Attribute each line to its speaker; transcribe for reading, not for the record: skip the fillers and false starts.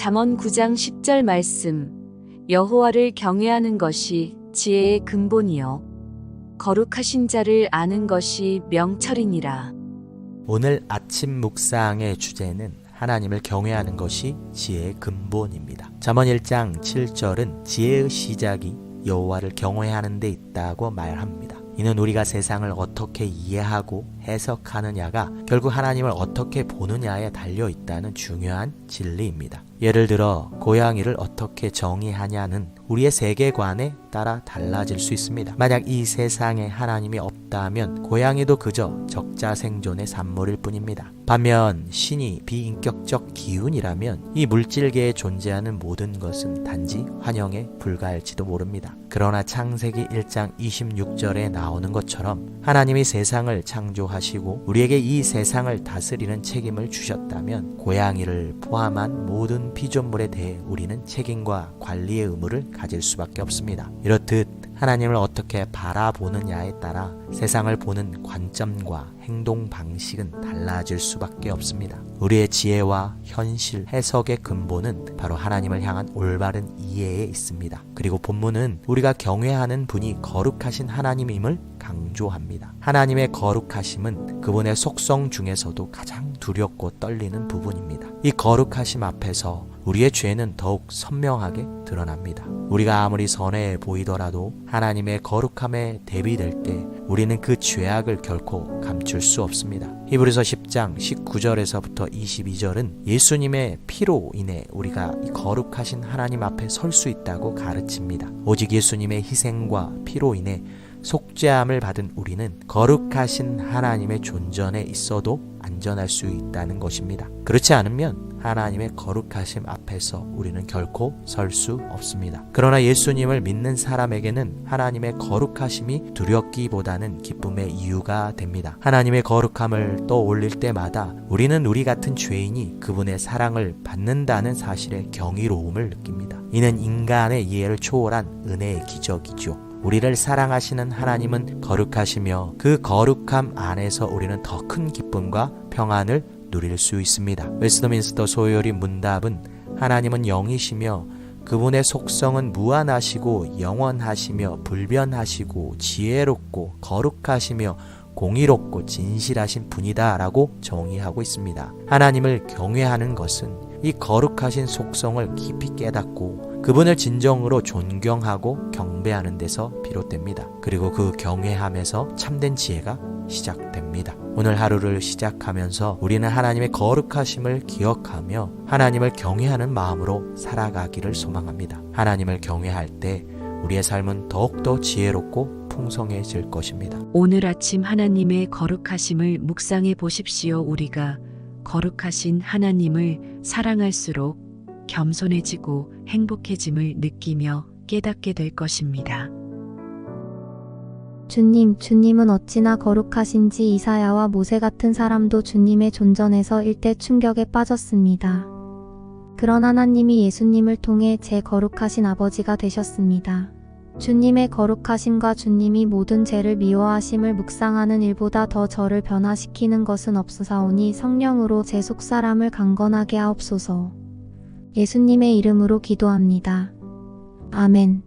Speaker 1: 잠언 9장 10절 말씀. 여호와를 경외하는 것이 지혜의 근본이요 거룩하신 자를 아는 것이 명철이니라.
Speaker 2: 오늘 아침 묵상의 주제는 하나님을 경외하는 것이 지혜의 근본입니다. 잠언 1장 7절은 지혜의 시작이 여호와를 경외하는 데 있다고 말합니다. 이는 우리가 세상을 어떻게 이해하고 해석하느냐가 결국 하나님을 어떻게 보느냐에 달려 있다는 중요한 진리입니다. 예를 들어 고양이를 어떻게 정의하냐는 우리의 세계관에 따라 달라질 수 있습니다. 만약 이 세상에 하나님이 없다면 고양이도 그저 적자생존의 산물일 뿐입니다. 반면 신이 비인격적 기운이라면 이 물질계에 존재하는 모든 것은 단지 환영에 불과할지도 모릅니다. 그러나 창세기 1장 26절에 나오는 것처럼 하나님이 세상을 창조하시고 우리에게 이 세상을 다스리는 책임을 주셨다면 고양이를 포함한 모든 피조물에 대해 우리는 책임과 관리의 의무를 가질 수밖에 없습니다. 이렇듯 하나님을 어떻게 바라보느냐에 따라 세상을 보는 관점과 행동 방식은 달라질 수밖에 없습니다. 우리의 지혜와 현실 해석의 근본은 바로 하나님을 향한 올바른 이해에 있습니다. 그리고 본문은 우리가 경외하는 분이 거룩하신 하나님임을 강조합니다. 하나님의 거룩하심은 그분의 속성 중에서도 가장 두렵고 떨리는 부분입니다. 이 거룩하심 앞에서 우리의 죄는 더욱 선명하게 드러납니다. 우리가 아무리 선해 보이더라도 하나님의 거룩함에 대비될 때 우리는 그 죄악을 결코 감출 수 없습니다. 히브리서 10장 19절에서부터 22절은 예수님의 피로 인해 우리가 이 거룩하신 하나님 앞에 설 수 있다고 가르칩니다. 오직 예수님의 희생과 피로 인해 속죄함을 받은 우리는 거룩하신 하나님의 존전에 있어도 안전할 수 있다는 것입니다. 그렇지 않으면 하나님의 거룩하심 앞에서 우리는 결코 설 수 없습니다. 그러나 예수님을 믿는 사람에게는 하나님의 거룩하심이 두렵기보다는 기쁨의 이유가 됩니다. 하나님의 거룩함을 떠올릴 때마다 우리는 우리 같은 죄인이 그분의 사랑을 받는다는 사실에 경이로움을 느낍니다. 이는 인간의 이해를 초월한 은혜의 기적이죠. 우리를 사랑하시는 하나님은 거룩하시며 그 거룩함 안에서 우리는 더 큰 기쁨과 평안을 누릴 수 있습니다. 웨스트민스터 소요리 문답은 하나님은 영이시며 그분의 속성은 무한하시고 영원하시며 불변하시고 지혜롭고 거룩하시며 공의롭고 진실하신 분이다 라고 정의하고 있습니다. 하나님을 경외하는 것은 이 거룩하신 속성을 깊이 깨닫고 그분을 진정으로 존경하고 경배하는 데서 비롯됩니다. 그리고 그 경외함에서 참된 지혜가 시작됩니다. 오늘 하루를 시작하면서 우리는 하나님의 거룩하심을 기억하며 하나님을 경외하는 마음으로 살아가기를 소망합니다. 하나님을 경외할 때 우리의 삶은 더욱더 지혜롭고 풍성해질 것입니다.
Speaker 1: 오늘 아침 하나님의 거룩하심을 묵상해 보십시오. 우리가 거룩하신 하나님을 사랑할수록 겸손해지고 행복해짐을 느끼며 깨닫게 될 것입니다.
Speaker 3: 주님은 어찌나 거룩하신지 이사야와 모세 같은 사람도 주님의 존전에서 일대 충격에 빠졌습니다. 그런 하나님이 예수님을 통해 제 거룩하신 아버지가 되셨습니다. 주님의 거룩하심과 주님이 모든 죄를 미워하심을 묵상하는 일보다 더 저를 변화시키는 것은 없으사오니 성령으로 제 속사람을 강건하게 하옵소서. 예수님의 이름으로 기도합니다. 아멘.